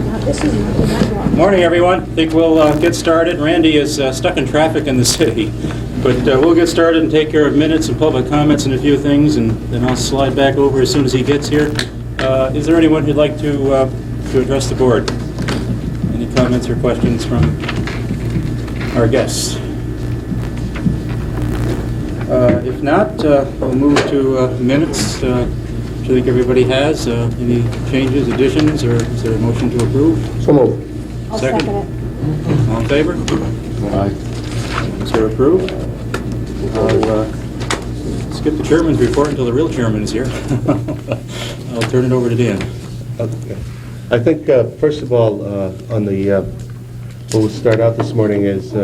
Morning, everyone. I think we'll get started. Randy is stuck in traffic in the city, but we'll get started and take care of minutes and public comments and a few things, and then I'll slide back over as soon as he gets here. Is there anyone who'd like to address the board? Any comments or questions from our guests? If not, we'll move to minutes. I think everybody has. Any changes, additions, or is there a motion to approve? So moved. I'll second it. All in favor? Aye. So approved. I'll skip the chairman's report until the real chairman is here. I'll turn it over to Dan. Okay. I think, first of all, on the, what we'll start out this morning is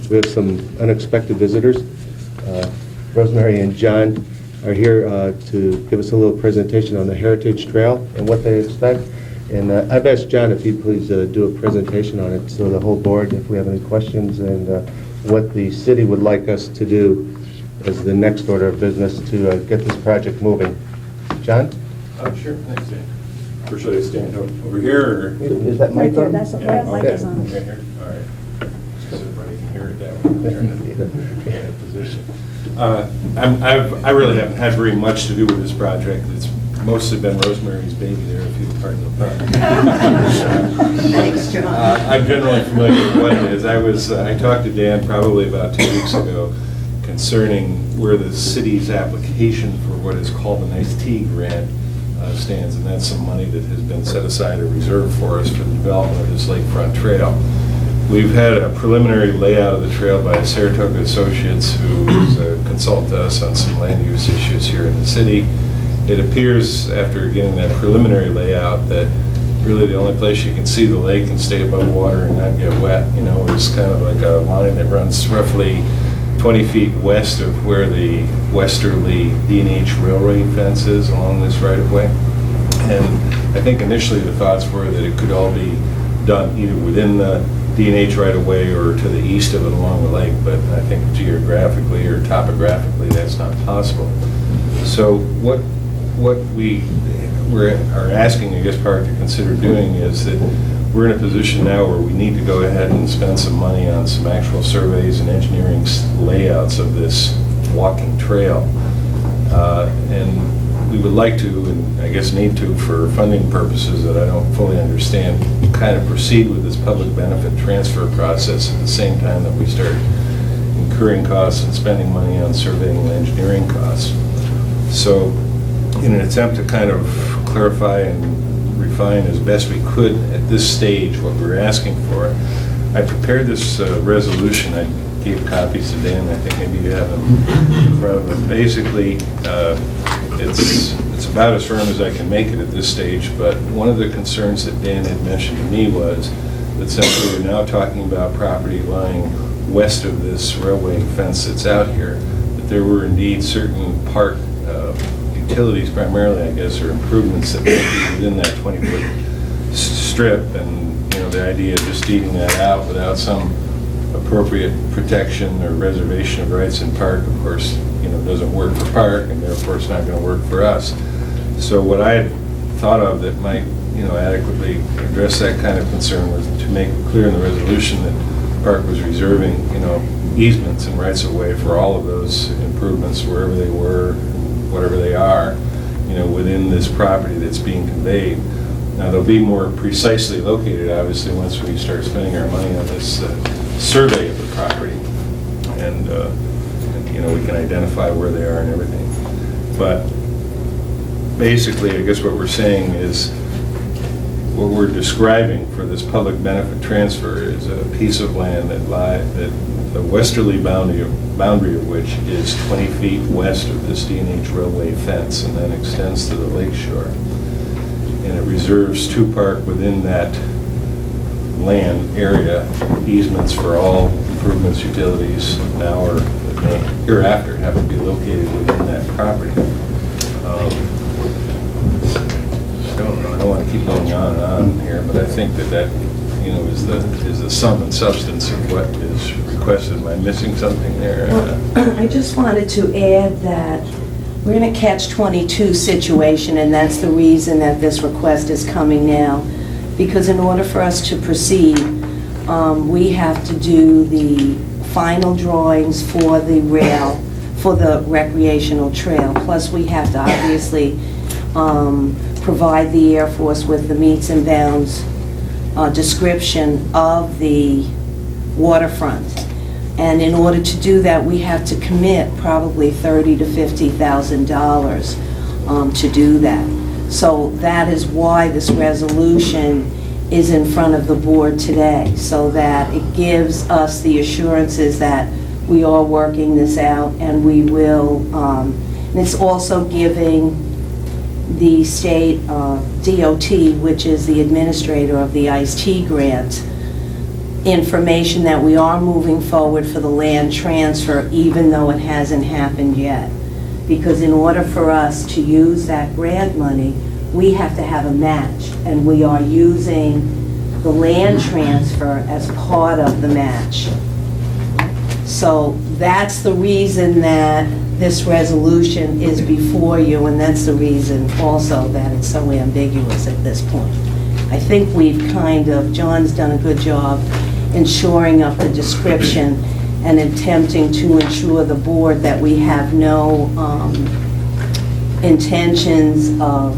we have some unexpected visitors. Rosemary and John are here to give us a little presentation on the Heritage Trail and what they expect. And I've asked John if he'd please do a presentation on it, so the whole board, if we have any questions, and what the city would like us to do as the next order of business to get this project moving. John? Sure, thanks, Dan. Or should I stand over here, or? Is that Right mic there, on? that's the Yeah, mic is on. Right here, all right. So everybody can hear it that way. Turn it in position. I really haven't had very much to do with this project. It's mostly been Rosemary's baby there, if you pardon the pun. Thanks, John. I'm generally familiar with what it is. I talked to Dan probably about 2 weeks ago concerning where the city's application for what is called the Nice Tea Grant stands, and that's some money that has been set aside or reserved for us for the development of this lakefront trail. We've had a preliminary layout of the trail by Saratoga Associates, who is a consultant to us on some land use issues here in the city. It appears, after getting that preliminary layout, that really the only place you can see the lake and stay above water and not get wet, is kind of like a line that runs roughly 20 feet west of where the westerly D&H railway fence is along this right-of-way. And I think initially the thoughts were that it could all be done either within the D&H right-of-way or to the east of it along the lake, but I think geographically or topographically that's not possible. So what we are asking, I guess, PARC to consider doing is that we're in a position now where we need to go ahead and spend some money on some actual surveys and engineering layouts of this walking trail. And we would like to, and I guess need to, for funding purposes that I don't fully understand, kind of proceed with this public benefit transfer process at the same time that we start incurring costs and spending money on surveying and engineering costs. So in an attempt to kind of clarify and refine as best we could at this stage what we're asking for, I prepared this resolution. I gave copies to Dan. I think maybe you have them in front of them. Basically, it's about as firm as I can make it at this stage, but one of the concerns that Dan had mentioned to me was that since we are now talking about property lying west of this railway fence that's out here, that there were indeed certain park utilities primarily, I guess, or improvements that may be within that 20-foot strip, and the idea of just deeding that out without some appropriate protection or reservation of rights in PARC, of course, doesn't work for PARC, and therefore it's not going to work for us. So what I had thought of that might, adequately address that kind of concern was to make it clear in the resolution that PARC was reserving, easements and rights of way for all of those improvements wherever they were, whatever they are, within this property that's being conveyed. Now, they'll be more precisely located, obviously, once we start spending our money on this survey of the property, and we can identify where they are and everything. But basically, I guess what we're saying is what we're describing for this public benefit transfer is a piece of land that the westerly boundary of which is 20 feet west of this D&H railway fence and then extends to the lake shore. And it reserves to PARC within that land area easements for all improvements, utilities, now or that may hereafter have to be located within that property. I don't want to keep going on and on here, but I think that is the sum and substance of what is requested. Am I missing something there? Well, I just wanted to add that we're in a catch-22 situation, and that's the reason that this request is coming now. because in order for us to proceed, we have to do the final drawings for the rail, for the recreational trail. Plus, we have to obviously provide the Air Force with the meets and bounds description of the waterfront. And in order to do that, we have to commit probably $30,000 to $50,000 to do that. So that is why this resolution is in front of the board today, so that it gives us the assurances that we are working this out, and we will, and it's also giving the state DOT, which is the administrator of the ICE-T grant, information that we are moving forward for the land transfer, even though it hasn't happened yet. Because in order for us to use that grant money, we have to have a match, and we are using the land transfer as part of the match. So that's the reason that this resolution is before you, and that's the reason also that it's so ambiguous at this point. I think we've kind of, John's done a good job in shoring up the description and attempting to ensure the board that we have no intentions of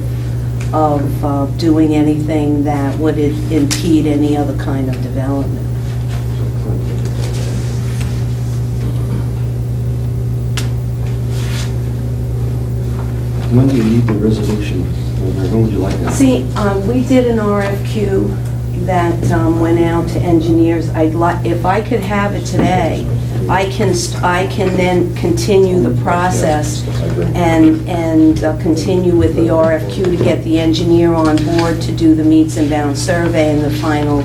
doing anything that would impede any other kind of development. When do you need the resolution? When would you like that? See, we did an RFQ that went out to engineers. If I could have it today, I can then continue the process and continue with the RFQ to get the engineer on board to do the meets and bounds survey and the final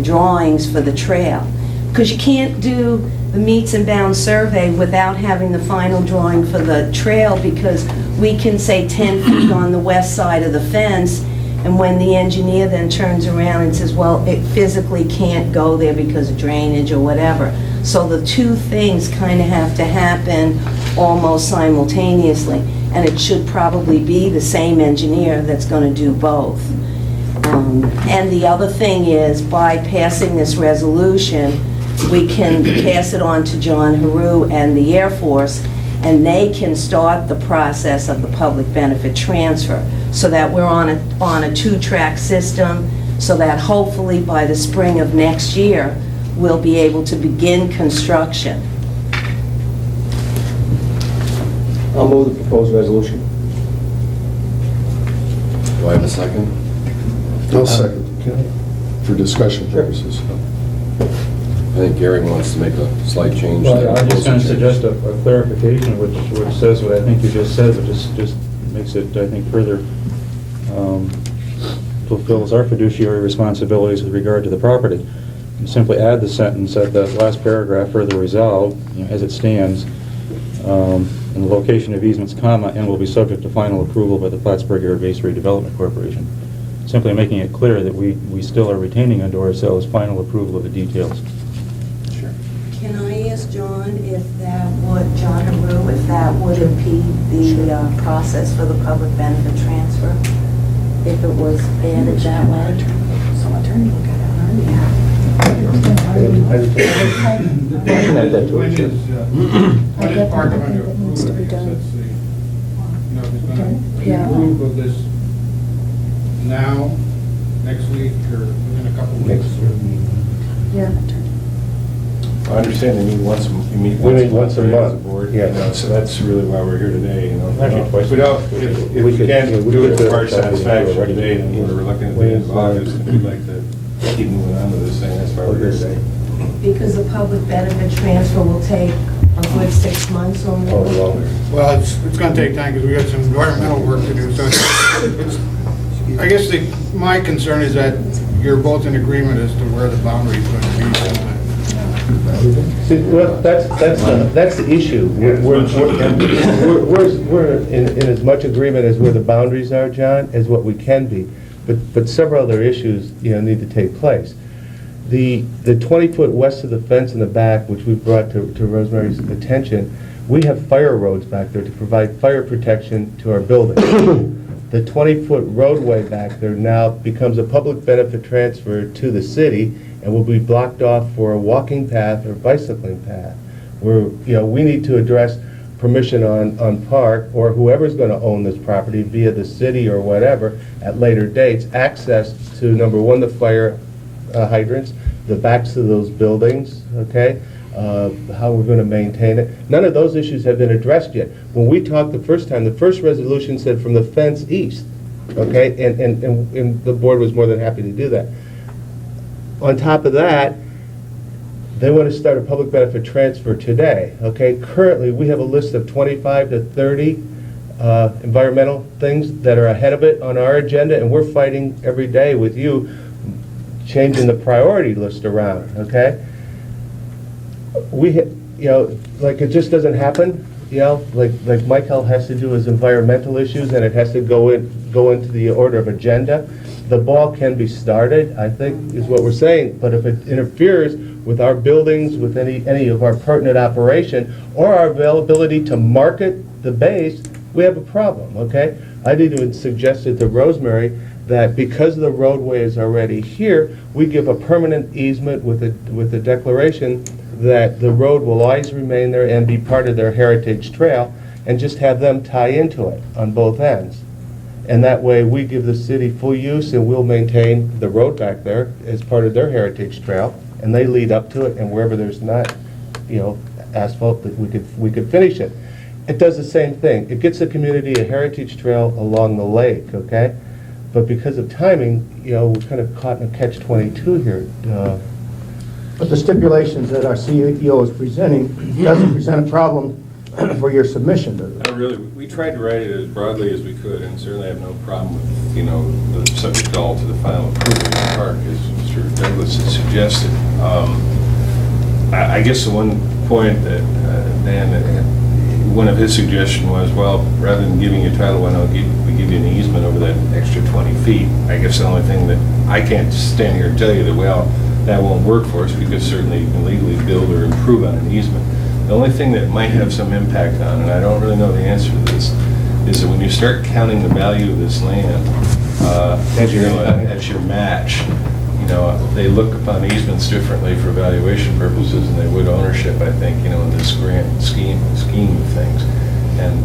drawings for the trail. Because you can't do the meets and bounds survey without having the final drawing for the trail, because we can say 10 feet on the west side of the fence, and when the engineer then turns around and says, well, it physically can't go there because of drainage or whatever. So the two things kind of have to happen almost simultaneously, and it should probably be the same engineer that's going to do both. And the other thing is, by passing this resolution, we can pass it on to John Haru and the Air Force, and they can start the process of the public benefit transfer, so that we're on a two-track system, so that hopefully by the spring of next year, we'll be able to begin construction. I'll move the proposed resolution. Do I have a second? I'll second, for discussion purposes. I think Gary wants to make a slight change. Well, I'm just going to suggest a clarification, which says what I think you just said, but just makes it, I think, further fulfills our fiduciary responsibilities with regard to the property. You simply add the sentence at that last paragraph, further resolved, as it stands, in the location of easements, comma, and will be subject to final approval by the Plattsburgh Area Base Redevelopment Corporation. Simply making it clear that we still are retaining unto ourselves final approval of the details. Can I ask John if that would, John Haru, if that would impede the process for the public benefit transfer? If it was added that way? So attorney will get out on I When is PARC going to approve it? If it's going to be approved of this now, next week, or within a couple of weeks? Yeah. I understand they meet once, you meet We meet once a right, as month, board, yeah. you know, so that's really why we're here today, you know. Actually, twice. If we don't, if We we could- can't yeah, we do could it do to it our Saturday, satisfaction right. today, then we're looking at the end of August, and we'd like to keep moving on with this thing, that's why we're here today. Because the public benefit transfer will take a good 6 months or more. Oh, longer. Well, it's going to take time, because we got some environmental work to do, so it's, I guess my concern is that you're both in agreement as to where the boundary is going to be. See, well, that's the issue. We're in as much agreement as where the boundaries are, John, as what we can be. But several other issues, need to take place. The 20-foot west of the fence in the back, which we brought to Rosemary's attention, we have fire roads back there to provide fire protection to our building. the 20-foot roadway back there now becomes a public benefit transfer to the city and will be blocked off for a walking path or bicycling path. We need to address permission on PARC or whoever's going to own this property via the city or whatever at later dates, access to, number one, the fire hydrants, the backs of those buildings, okay? How we're going to maintain it. None of those issues have been addressed yet. When we talked the first time, the first resolution said from the fence east, okay? And the board was more than happy to do that. On top of that, they want to start a public benefit transfer today, okay? Currently, we have a list of 25 to 30 environmental things that are ahead of it on our agenda, and we're fighting every day with you, changing the priority list around, okay? Like it just doesn't happen, like Michael has to do his environmental issues, and it has to go into the order of agenda. The ball can be started, I think, is what we're saying, but if it interferes with our buildings, with any of our pertinent operation, or our availability to market the base, we have a problem, okay? I'd even suggested to Rosemary that because the roadway is already here, we give a permanent easement with a declaration that the road will always remain there and be part of their heritage trail, and just have them tie into it on both ends. And that way, we give the city full use, and we'll maintain the road back there as part of their heritage trail, and they lead up to it, and wherever there's not, asphalt, that we could finish it. It does the same thing. It gets the community a heritage trail along the lake, okay? But because of timing, we're kind of caught in a catch-22 here. But the stipulations that our CEO is presenting doesn't present a problem for your submission, does it? Really, we tried to write it as broadly as we could, and certainly have no problem with, the subject all to the final approval of the park, as Mr. Douglas has suggested. I guess the one point that one of his suggestions was, well, rather than giving you title, why don't we give you an easement over that extra 20 feet? I guess the only thing that I can't stand here and tell you that, well, that won't work for us, because certainly you can legally build or improve on an easement. The only thing that might have some impact on, and I don't really know the answer to this, is that when you start counting the value of this land at your match, they look upon easements differently for valuation purposes than they would ownership, I think, in this grand scheme of things. And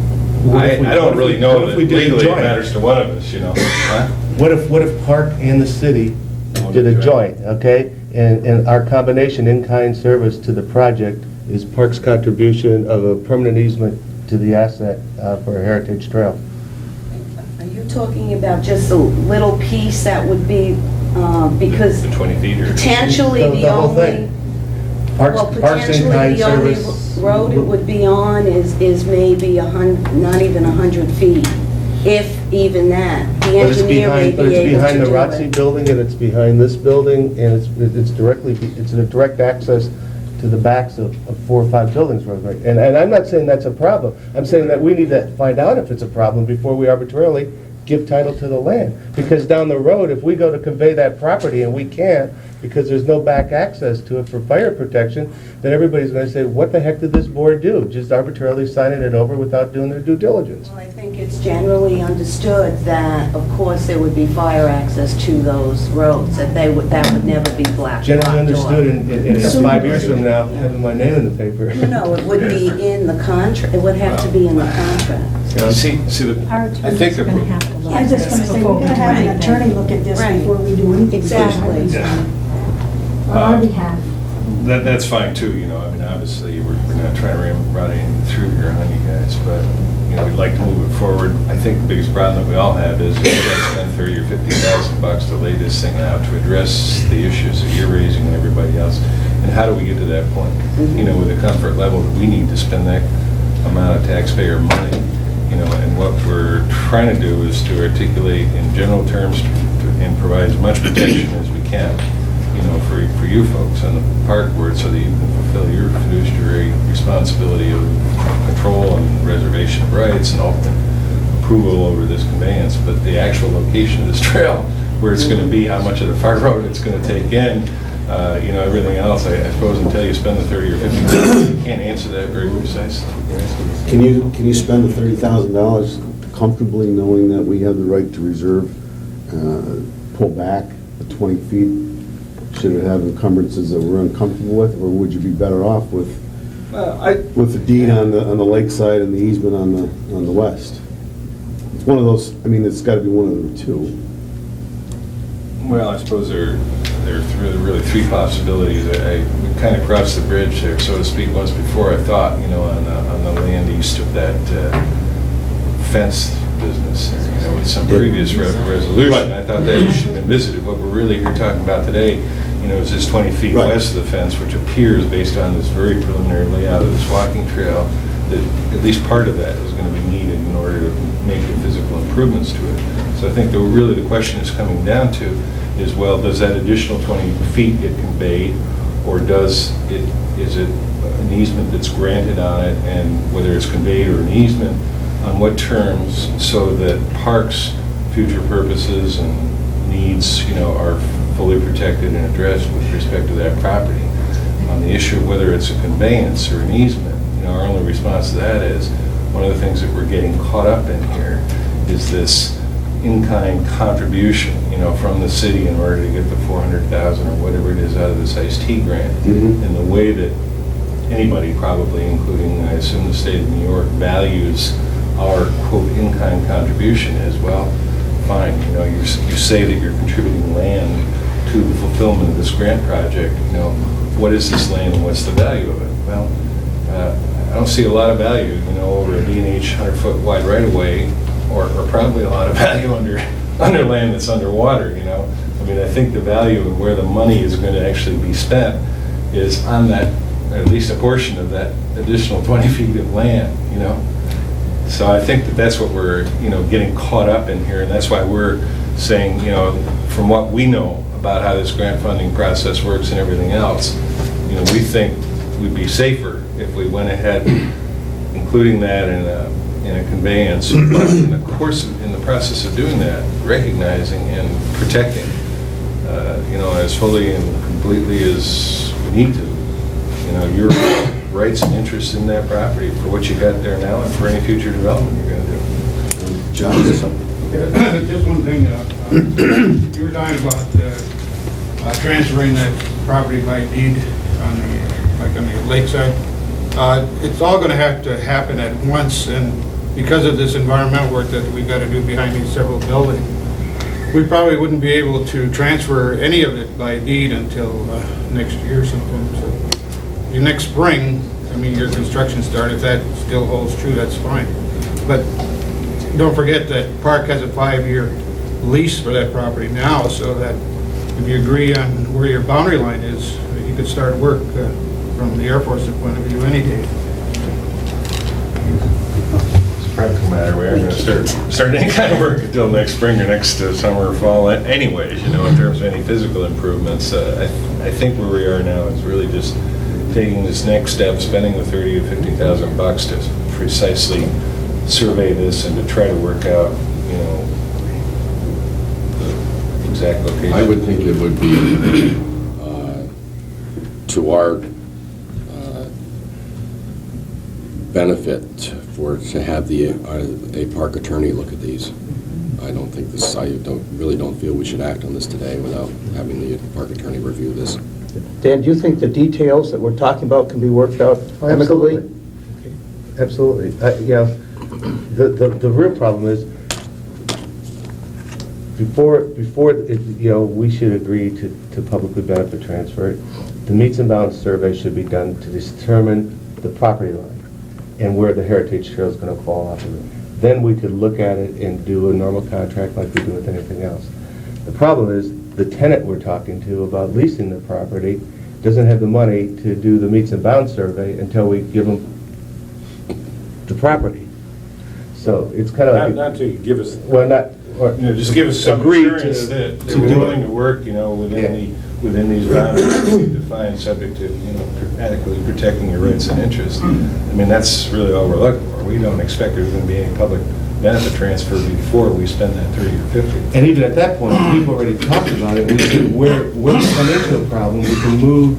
I don't really know that legally it matters to one of us, Huh? What if PARC and the city did a joint, okay? And our combination in-kind service to the project is PARC's contribution of a permanent easement to the asset for a heritage trail. Are you talking about just a little piece that would be, because The 20 feet or potentially The the whole only, thing. PARC's potentially in-kind the only service. road it would be on is maybe not even 100 feet, if even that. The But it's engineer may behind, be but it's able behind to the do ROTC it. building, and it's behind this building, and it's a direct access to the backs of 4 or 5 buildings, Rosemary. And I'm not saying that's a problem. I'm saying that we need to find out if it's a problem before we arbitrarily give title to the land. Because down the road, if we go to convey that property and we can't, because there's no back access to it for fire protection, then everybody's going to say, what the heck did this board do? Just arbitrarily signing it over without doing their due diligence. Well, I think it's generally understood that, of course, there would be fire access to those roads, that would never be blocked. Generally understood, off. in 5 years from now, having my name in the paper. No, it would be in the contract, it would have to be in the contract. See, Our I think attorney's going to have to look I at was just this going to say, before we're we going to do have an anything. attorney look at this Right. before we do anything. Exactly. On our behalf. That's fine too, obviously, we're not trying to run anything through here on you guys, but, we'd like to move it forward. I think the biggest problem that we all have is we've got to spend 30 or 50,000 bucks to lay this thing out, to address the issues that you're raising and everybody else. And how do we get to that point? With a comfort level that we need to spend that amount of taxpayer money, and what we're trying to do is to articulate in general terms and provide as much protection as we can, for you folks on the park board, so that you can fulfill your fiduciary responsibility of control and reservation of rights and ultimate approval over this conveyance. But the actual location of this trail, where it's going to be, how much of the fire road it's going to take in, everything else, I suppose until you spend the 30 or 50,000, you can't answer that very precisely. Can you spend the $30,000 to comfortably knowing that we have the right to reserve, pull back the 20 feet? Should it have encumbrances that we're uncomfortable with, or would you be better off with the deed on the lakeside and the easement on the west? It's one of those, I mean, it's got to be one of the two. Well, I suppose there are really three possibilities. I kind of crossed the bridge there, so to speak, once before. I thought, on the land east of that fence business, with some previous resolution. I thought that should have been visited. What we're really here talking about today, is this 20 feet Right. west of the fence, which appears, based on this very preliminary layout of this walking trail, that at least part of that is going to be needed in order to make the physical improvements to it. So I think the question is coming down to is, well, does that additional 20 feet get conveyed, or is it an easement that's granted on it, and whether it's conveyed or an easement, on what terms, so that parks' future purposes and needs, are fully protected and addressed with respect to that property. On the issue of whether it's a conveyance or an easement, our only response to that is, one of the things that we're getting caught up in here is this in-kind contribution, from the city in order to get the $400,000 or whatever it is out of this iced tea grant. Mhm. And the way that anybody, probably including, I assume, the state of New York, values our, quote, in-kind contribution is, well, fine, you say that you're contributing land to the fulfillment of this grant project, what is this land and what's the value of it? Well, I don't see a lot of value, over a D&H 100-foot wide right-of-way, or probably a lot of value under land that's underwater, I mean, I think the value of where the money is going to actually be spent is on that, at least a portion of that additional 20 feet of land, So I think that's what we're, getting caught up in here, and that's why we're saying, from what we know about how this grant funding process works and everything else, we think we'd be safer if we went ahead, including that in a conveyance, but in the process of doing that, recognizing and protecting, as fully and completely as we need to, your rights and interests in that property for what you got there now and for any future development you're going to do. John, Just one thing, you were talking about transferring that property by deed on the lakeside. It's all going to have to happen at once, and because of this environmental work that we got to do behind these several buildings, we probably wouldn't be able to transfer any of it by deed until next year sometime. So next spring, your construction start, if that still holds true, that's fine. But don't forget that PARC has a 5-year lease for that property now, so that if you agree on where your boundary line is, you could start work from the Air Force's point of view any day. It's a practical matter. We aren't going to start any kind of work until next spring or next summer or fall anyways, in terms of any physical improvements. I think where we are now is really just taking this next step, spending the $30,000 to $50,000 to precisely survey this and to try to work out, the exact location. I would think it would be to our benefit to have a park attorney look at these. I really don't feel we should act on this today without having the park attorney review this. Dan, do you think the details that we're talking about can be worked out amicably? Absolutely. The real problem is, before we should agree to publicly benefit transfer it, the meets and bounds survey should be done to determine the property line and where the heritage trail is going to fall off of it. Then we could look at it and do a normal contract like we do with anything else. The problem is, the tenant we're talking to about leasing the property doesn't have the money to do the meets and bounds survey until we give them the property. So it's kind of like... Not to give us... Well, not... Or, just give us some agree assurance that they're willing to work, within these boundaries defined, subject to, adequately protecting your rights and interests. That's really all we're looking for. We don't expect there's going to be any public benefit transfer before we spend that 30 or 50. and even at that point, we've already talked about it. We said where we come into a problem, we can move.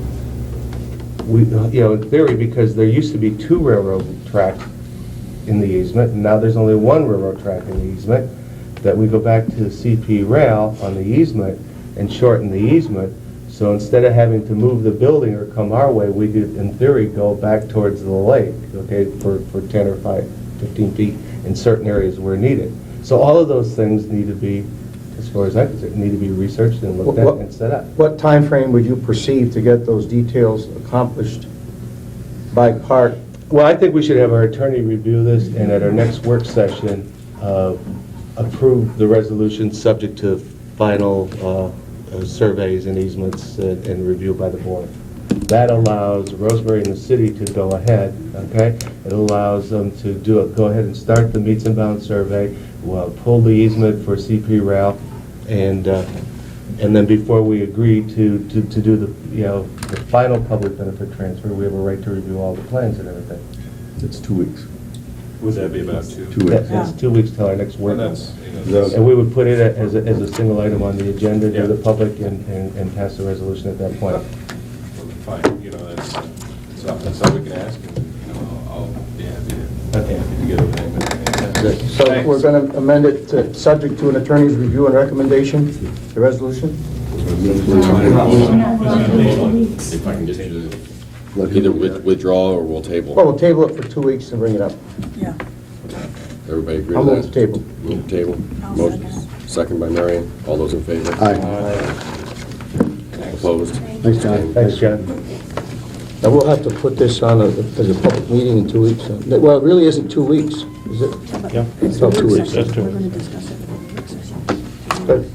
In theory, because there used to be 2 railroad tracks in the easement, and now there's only one railroad track in the easement, that we go back to CP Rail on the easement and shorten the easement. So instead of having to move the building or come our way, we could, in theory, go back towards the lake, okay, for 10 or 15 feet in certain areas where needed. So all of those things need to be, as far as I'm concerned, need to be researched and looked at and set up. What time frame would you perceive to get those details accomplished by PARC? Well, I think we should have our attorney review this, and at our next work session, approve the resolution subject to final surveys and easements and review by the board. That allows Rosemary and the city to go ahead, okay? It allows them to go ahead and start the meets and bounds survey, pull the easement for CP Rail, and then before we agree to do the, the final public benefit transfer, we have a right to review all the plans and everything. It's 2 weeks. Would that be about 2? 2 weeks. It's 2 weeks till our next work. Well, that's, And we would put it as a single item on the agenda to the public and pass the resolution at that point. fine, that's something we can ask, and, I'll be happy to get everything. So we're going to amend it to, subject to an attorney's review and recommendation, the resolution? If I can get you to either withdraw or we'll table. Well, we'll table it for 2 weeks and bring it up. Yeah. Everybody agree I'll with move that? the table. Move the table. I'll Motion, second by Marion. All those in favor? Aye. Opposed? Thanks, John. Thanks, John. Now, we'll have to put this on as a public meeting in 2 weeks. Well, it really isn't 2 weeks, is it? Yeah. It's about 2 weeks. That's true. We're going to discuss it in the work session. Good.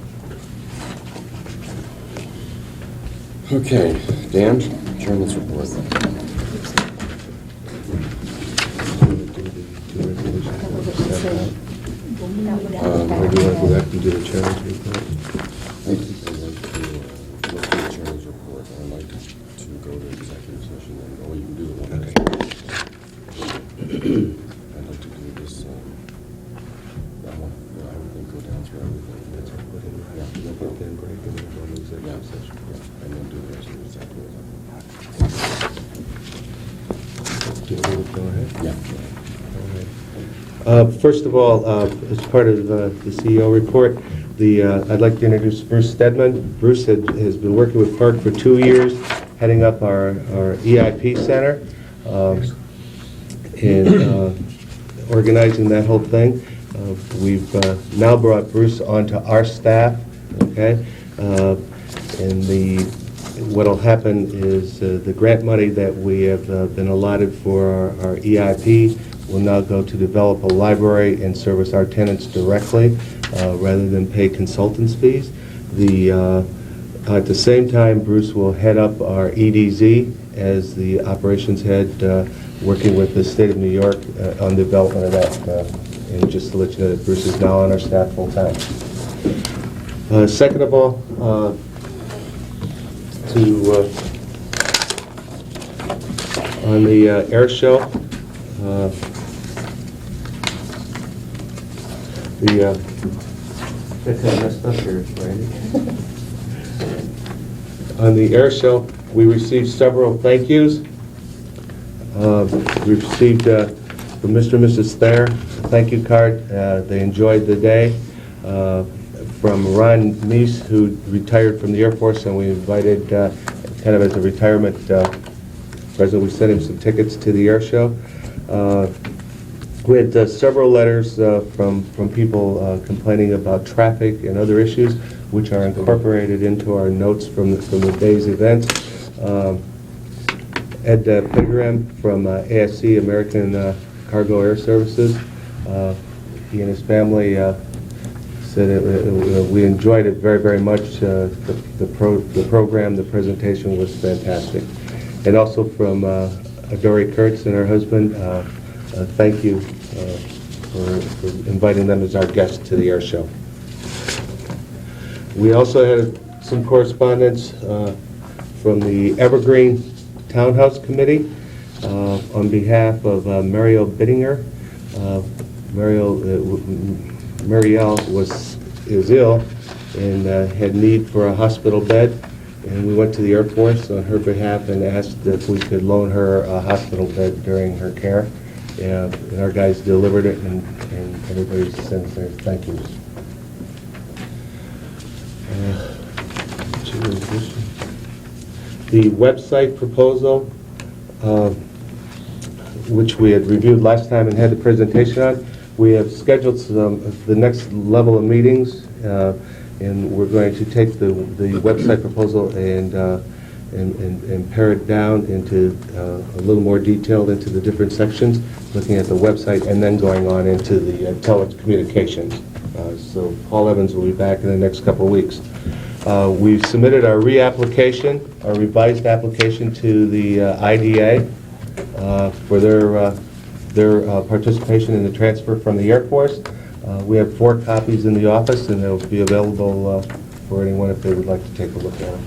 Okay, Dan, turn this report. Or do you want to go back and do the chairman's report? I'd like to look at the chairman's report. I'd like to go to executive session and, or you can do the one. I'd like to do this, that one. I would think go down through everything. That's what we're going to do. Yeah, we'll put then break and then go to executive session. Yeah, and then do the rest of the executive. Do you want to go ahead? Yeah. First of all, as part of the CEO report, I'd like to introduce Bruce Stedman. Bruce has been working with PARC for 2 years, heading up our EIP center, and organizing that whole thing. We've now brought Bruce onto our staff, okay? And what'll happen is the grant money that we have been allotted for our EIP will now go to develop a library and service our tenants directly, rather than pay consultants' fees. At the same time, Bruce will head up our EDZ as the operations head, working with the state of New York on the development of that. And just to let you know that Bruce is now on our staff full-time. Second of all, on the air show, on the air show, we received several thank yous. We received from Mr. and Mrs. Thayer a thank you card. They enjoyed the day. From Ron Neese, who retired from the Air Force, and we invited, kind of as a retirement present, we sent him some tickets to the air show. We had several letters from people complaining about traffic and other issues, which are incorporated into our notes from the day's events. Ed Pigram from ASC, American Cargo Air Services, he and his family said we enjoyed it very, very much. The program, the presentation was fantastic. And also from Dory Kurtz and her husband, thank you for inviting them as our guests to the air show. We also had some correspondence from the Evergreen Townhouse Committee on behalf of Mariel Bittinger. Mariel is ill and had need for a hospital bed, and we went to the Air Force on her behalf and asked if we could loan her a hospital bed during her care. and our guys delivered it, and everybody sends their thank yous. The website proposal, which we had reviewed last time and had the presentation on, we have scheduled the next level of meetings, and we're going to take the website proposal and pare it down into a little more detail into the different sections, looking at the website and then going on into the telecommunications. So Paul Evans will be back in the next couple of weeks. We've submitted our reapplication, our revised application to the IDA for their participation in the transfer from the Air Force. We have 4 copies in the office, and they'll be available for anyone if they would like to take a look at them.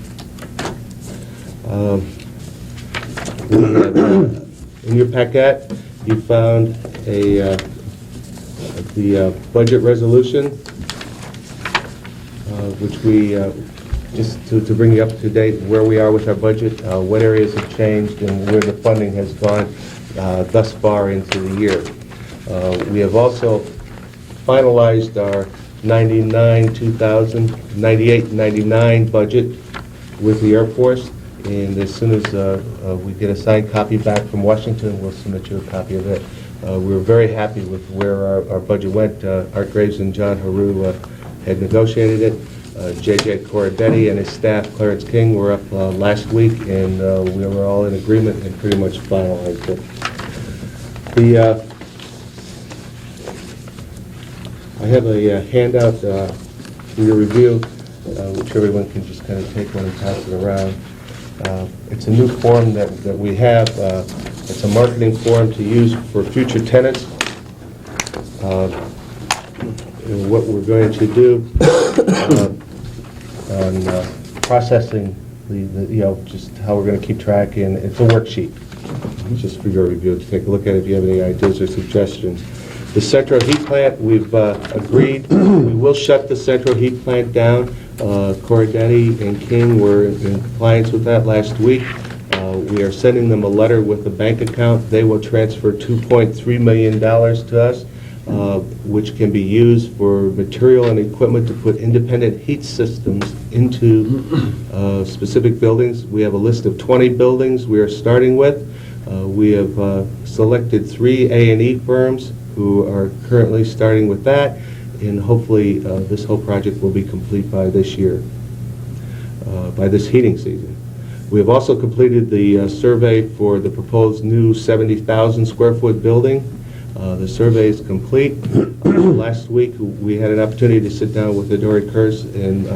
In your packet, you found the budget resolution, which we, just to bring you up to date where we are with our budget, what areas have changed, and where the funding has gone thus far into the year. We have also finalized our 98-99 budget with the Air Force, and as soon as we get a signed copy back from Washington, we'll submit you a copy of it. We're very happy with where our budget went. Art Graves and John Haru had negotiated it. J.J. Corradetti and his staff, Clarence King, were up last week, and we were all in agreement and pretty much finalized it. I have a handout for your review, which everyone can just kind of take one and pass it around. It's a new form that we have. It's a marketing form to use for future tenants. And what we're going to do on processing just how we're going to keep track, and it's a worksheet, just for your review to take a look at if you have any ideas or suggestions. The central heat plant, we've agreed, we will shut the central heat plant down. Corradetti and King were in compliance with that last week. We are sending them a letter with a bank account. They will transfer $2.3 million to us, which can be used for material and equipment to put independent heat systems into specific buildings. We have a list of 20 buildings we are starting with. We have selected 3 A&E firms who are currently starting with that, and hopefully this whole project will be complete by this year, by this heating season. We have also completed the survey for the proposed new 70,000 square foot building. The survey is complete. Last week we had an opportunity to sit down with Adori Kurz and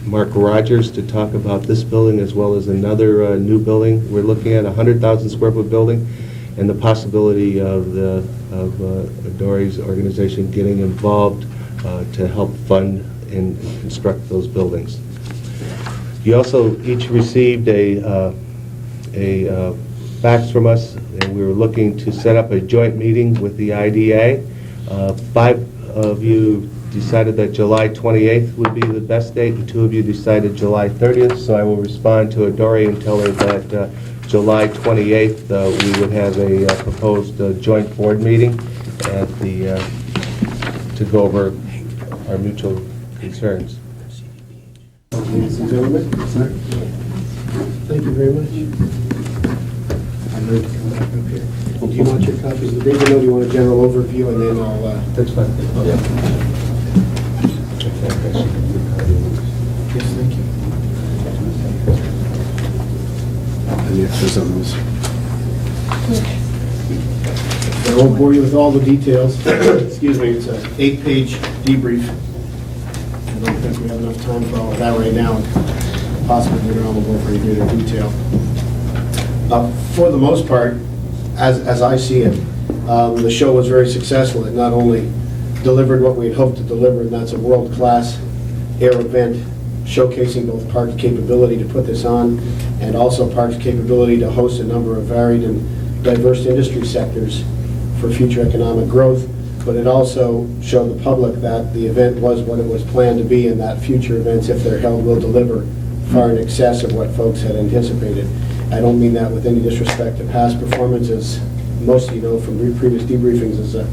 Mark Rogers to talk about this building as well as another new building. We're looking at a 100,000 square foot building, and the possibility of Adori's organization getting involved to help fund and construct those buildings. You also each received a fax from us, and we were looking to set up a joint meeting with the IDA. 5 of you decided that July 28th would be the best date, and 2 of you decided July 30th, so I will respond to Adori and tell her that July 28th we would have a proposed joint board meeting at the to go over our mutual concerns. Ladies and gentlemen, thank you very much. I'm ready to come back up here. Do you want your copies of the big note? Do you want a general overview, and then I'll... That's fine. Yeah. Yes, thank you. And the extras on those. I won't bore you with all the details. Excuse me, it's an 8-page debrief. I don't think we have enough time for all of that right now. Possibly later on we'll go over in greater detail. For the most part, as I see it, the show was very successful. It not only delivered what we had hoped to deliver, and that's a world-class air event showcasing both PARC's capability to put this on and also PARC's capability to host a number of varied and diverse industry sectors for future economic growth, but it also showed the public that the event was what it was planned to be, and that future events, if they're held, will deliver far in excess of what folks had anticipated. I don't mean that with any disrespect to past performances. most of you know from previous debriefings, as a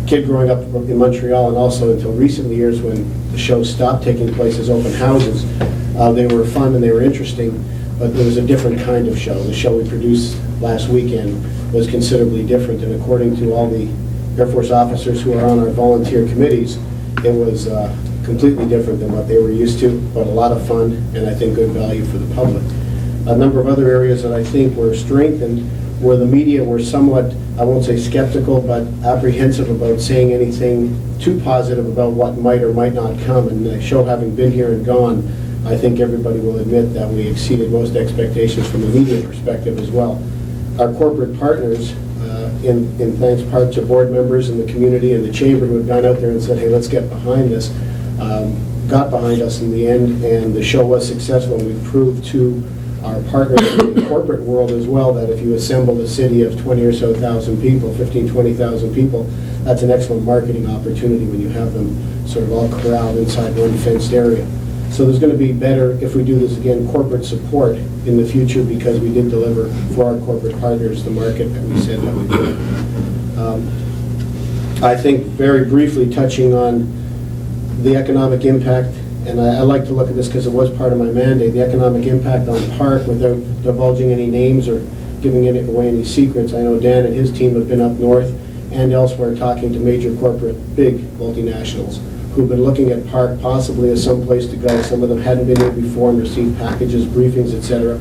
kid growing up in Montreal, and also until recent years when the shows stopped taking place as open houses. They were fun and they were interesting, but there was a different kind of show. The show we produced last weekend was considerably different, and according to all the Air Force officers who are on our volunteer committees, it was completely different than what they were used to, but a lot of fun, and I think good value for the public. A number of other areas that I think were strengthened where the media were somewhat, I won't say skeptical, but apprehensive about saying anything too positive about what might or might not come. And the show having been here and gone, I think everybody will admit that we exceeded most expectations from a media perspective as well. Our corporate partners, in thanks part to board members in the community and the chamber who had gone out there and said, hey, let's get behind this, got behind us in the end, and the show was successful, and we proved to our partners in the corporate world as well that if you assemble a city of 20 or so thousand people, 15, 20,000 people, that's an excellent marketing opportunity when you have them sort of all corralled inside one fenced area. So there's going to be better, if we do this again, corporate support in the future, because we did deliver for our corporate partners the market that we said that we would. I think very briefly touching on the economic impact, and I like to look at this because it was part of my mandate, the economic impact on PARC without divulging any names or giving away any secrets. I know Dan and his team have been up north and elsewhere talking to major corporate, big multinationals who've been looking at PARC possibly as some place to go. Some of them hadn't been here before and received packages, briefings, etc.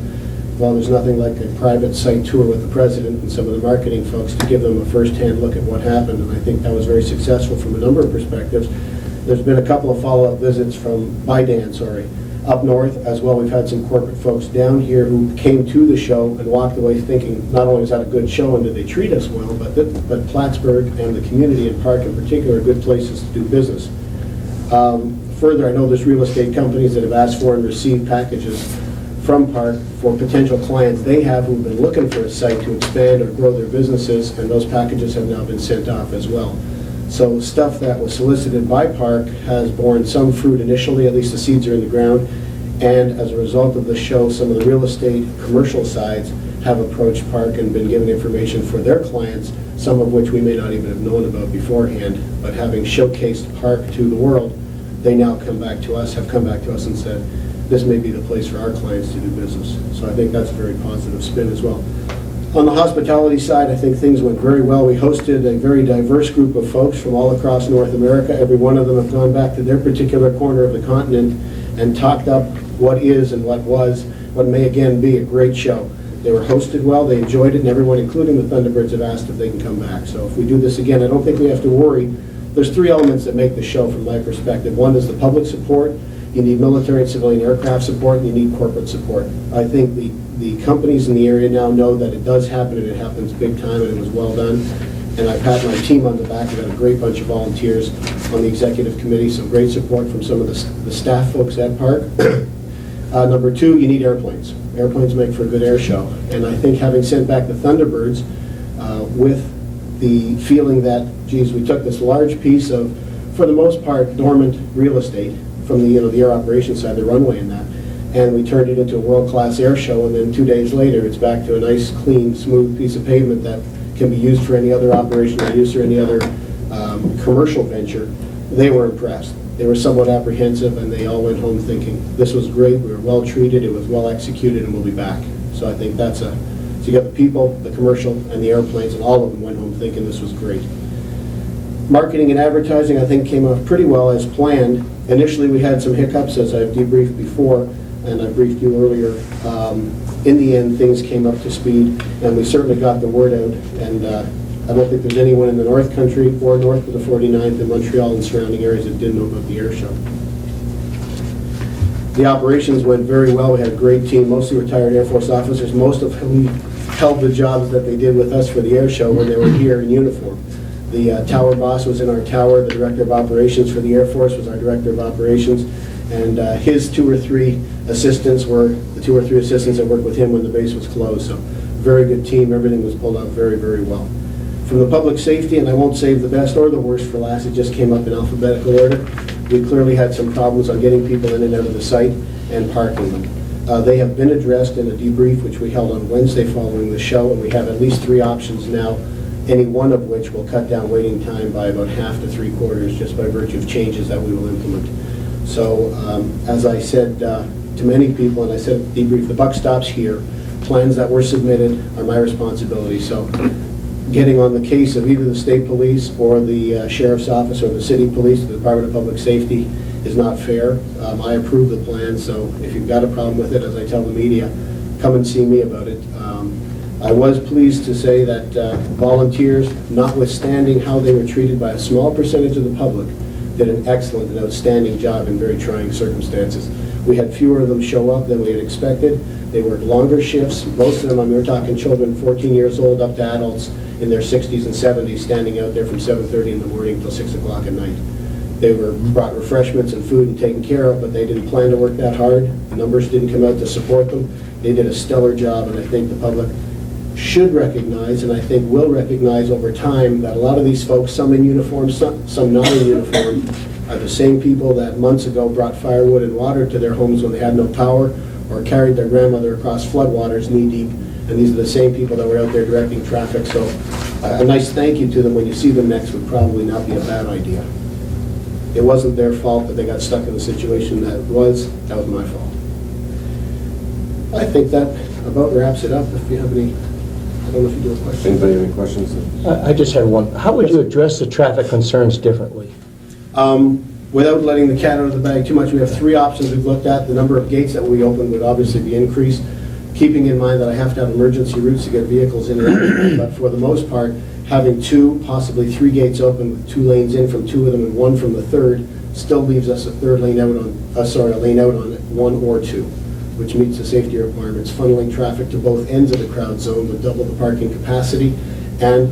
Well, there's nothing like a private site tour with the president and some of the marketing folks to give them a first-hand look at what happened, and I think that was very successful from a number of perspectives. There's been a couple of follow-up visits by Dan, up north as well. We've had some corporate folks down here who came to the show and walked away thinking not only was that a good show and did they treat us well, but Plattsburgh and the community in PARC in particular are good places to do business. Further, I know there's real estate companies that have asked for and received packages from PARC for potential clients they have who've been looking for a site to expand or grow their businesses, and those packages have now been sent off as well. So stuff that was solicited by PARC has borne some fruit initially, at least the seeds are in the ground, and as a result of the show, some of the real estate commercial sides have approached PARC and been given information for their clients, some of which we may not even have known about beforehand, but having showcased PARC to the world, they now have come back to us and said, this may be the place for our clients to do business. So I think that's a very positive spin as well. On the hospitality side, I think things went very well. We hosted a very diverse group of folks from all across North America. Every one of them have gone back to their particular corner of the continent and talked up what is and what was, what may again be a great show. They were hosted well, they enjoyed it, and everyone, including the Thunderbirds, have asked if they can come back. So if we do this again, I don't think we have to worry. There's three elements that make the show from my perspective. One is the public support. You need military and civilian aircraft support, and you need corporate support. I think the companies in the area now know that it does happen, and it happens big time, and it was well done. And I pat my team on the back. We've got a great bunch of volunteers on the executive committee, some great support from some of the staff folks at PARC. Number two, you need airplanes. Airplanes make for a good air show. And I think having sent back the Thunderbirds with the feeling that, geez, we took this large piece of, for the most part, dormant real estate from the air operations side, the runway and that, and we turned it into a world-class air show, and then 2 days later, it's back to a nice, clean, smooth piece of pavement that can be used for any other operational use or any other commercial venture. They were impressed. They were somewhat apprehensive, and they all went home thinking, this was great, we were well treated, it was well executed, and we'll be back. So I think that's so you got the people, the commercial, and the airplanes, and all of them went home thinking this was great. Marketing and advertising, I think, came off pretty well as planned. Initially, we had some hiccups, as I've debriefed before, and I briefed you earlier. In the end, things came up to speed, and we certainly got the word out, and I don't think there's anyone in the North Country or north of the 49th in Montreal and surrounding areas that didn't know about the air show. The operations went very well. We had a great team, mostly retired Air Force officers, most of whom held the jobs that they did with us for the air show when they were here in uniform. The tower boss was in our tower. The director of operations for the Air Force was our director of operations. And his two or three assistants were the two or three assistants that worked with him when the base was closed. So very good team. Everything was pulled out very, very well. From the public safety, and I won't save the best or the worst for last, it just came up in alphabetical order. We clearly had some problems on getting people in and out of the site and parking them. They have been addressed in a debrief, which we held on Wednesday following the show, and we have at least 3 options now any one of which will cut down waiting time by about half to three-quarters just by virtue of changes that we will implement. So as I said to many people, and I said debrief, the buck stops here. Plans that were submitted are my responsibility. So getting on the case of either the state police or the sheriff's office or the city police, the Department of Public Safety, is not fair. I approve the plan, so if you've got a problem with it, as I tell the media, come and see me about it. I was pleased to say that volunteers, notwithstanding how they were treated by a small percentage of the public, did an excellent and outstanding job in very trying circumstances. We had fewer of them show up than we had expected. They worked longer shifts. Most of them, we were talking children 14 years old up to adults in their 60s and 70s, standing out there from 7:30 in the morning till 6 o'clock at night. They were brought refreshments and food and taken care of, but they didn't plan to work that hard. The numbers didn't come out to support them. They did a stellar job, and I think the public should recognize, and I think will recognize over time, that a lot of these folks, some in uniform, some not in uniform, are the same people that months ago brought firewood and water to their homes when they had no power, or carried their grandmother across floodwaters knee-deep. And these are the same people that were out there directing traffic. So a nice thank you to them when you see them next would probably not be a bad idea. It wasn't their fault that they got stuck in the situation that was my fault. I think that about wraps it up. If you have any, I don't know if you do a question. Anybody have any questions? I just had one. How would you address the traffic concerns differently? Without letting the cat out of the bag too much, we have three options we've looked at. The number of gates that we open would obviously be increased, keeping in mind that I have to have emergency routes to get vehicles in and out. But for the most part, having two, possibly three gates open with 2 lanes in from 2 of them and 1 from the third still leaves us a lane out on 1 or 2, which meets the safety requirements. Funneling traffic to both ends of the crowd zone would double the parking capacity and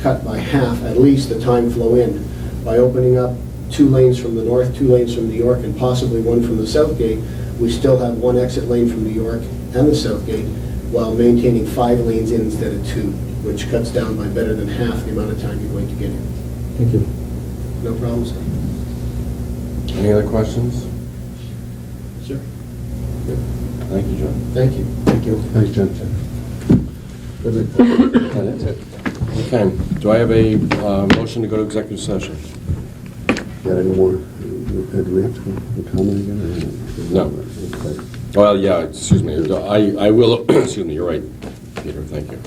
cut by half at least the time flow in. By opening up 2 lanes from the north, 2 lanes from New York, and possibly 1 from the south gate, we still have 1 exit lane from New York and the south gate, while maintaining 5 lanes in instead of 2, which cuts down by better than half the amount of time you're going to get in. Thank you. No problems? Any other questions? Sir? Thank you, John. Thank you. Thank you. Thanks, Jen. That's it. Okay, do I have a motion to go to executive session? Got any more? Do we have to go comment again? No. Okay. Well, yeah, excuse me, I will, excuse me, you're right, Peter, thank you.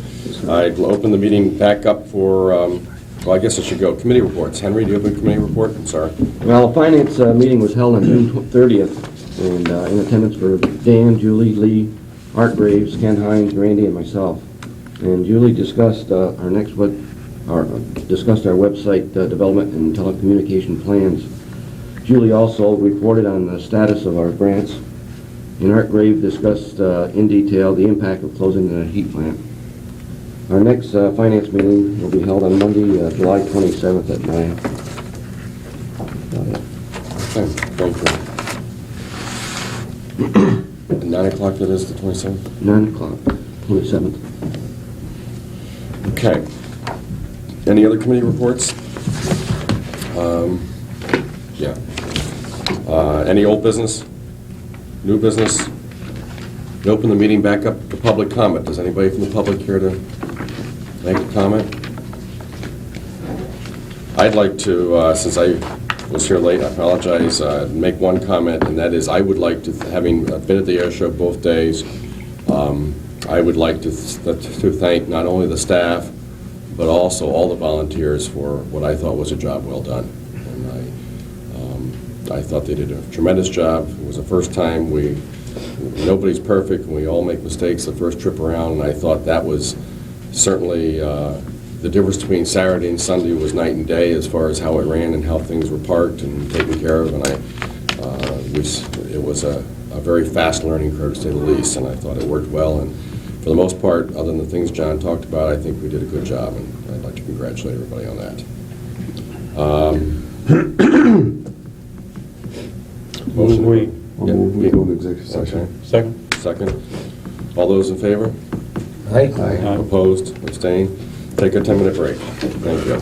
I'd open the meeting back up for, well, I guess I should go, committee reports. Henry, do you have a committee report? I'm sorry. Well, the finance meeting was held on June 30th, and in attendance were Dan, Julie, Lee, Art Graves, Ken Hines, Randy, and myself. And Julie discussed discussed our website development and telecommunication plans. Julie also reported on the status of our grants, and Art Grave discussed in detail the impact of closing the heat plant. Our next finance meeting will be held on Monday, July 27th at 9. Okay, thank you. At 9 o'clock it is, the 27th? 9 o'clock, 27th. Okay. Any other committee reports? Yeah. Any old business? New business? We open the meeting back up to public comment. Does anybody from the public care to make a comment? I'd like to, since I was here late, I apologize, make one comment, and that is I would like to, having been at the air show both days, I would like to thank not only the staff, but also all the volunteers for what I thought was a job well done. And I thought they did a tremendous job. It was the first time nobody's perfect, and we all make mistakes the first trip around, and I thought that was certainly the difference between Saturday and Sunday was night and day as far as how it ran and how things were parked and taken care of, and it was a very fast learning curve, to say the least, and I thought it worked well. And for the most part, other than the things John talked about, I think we did a good job, and I'd like to congratulate everybody on that. Motion. I'll move we go into executive session. Okay. Second. All those in favor? Aye. Opposed? Abstained? Take a 10-minute break. Thank you.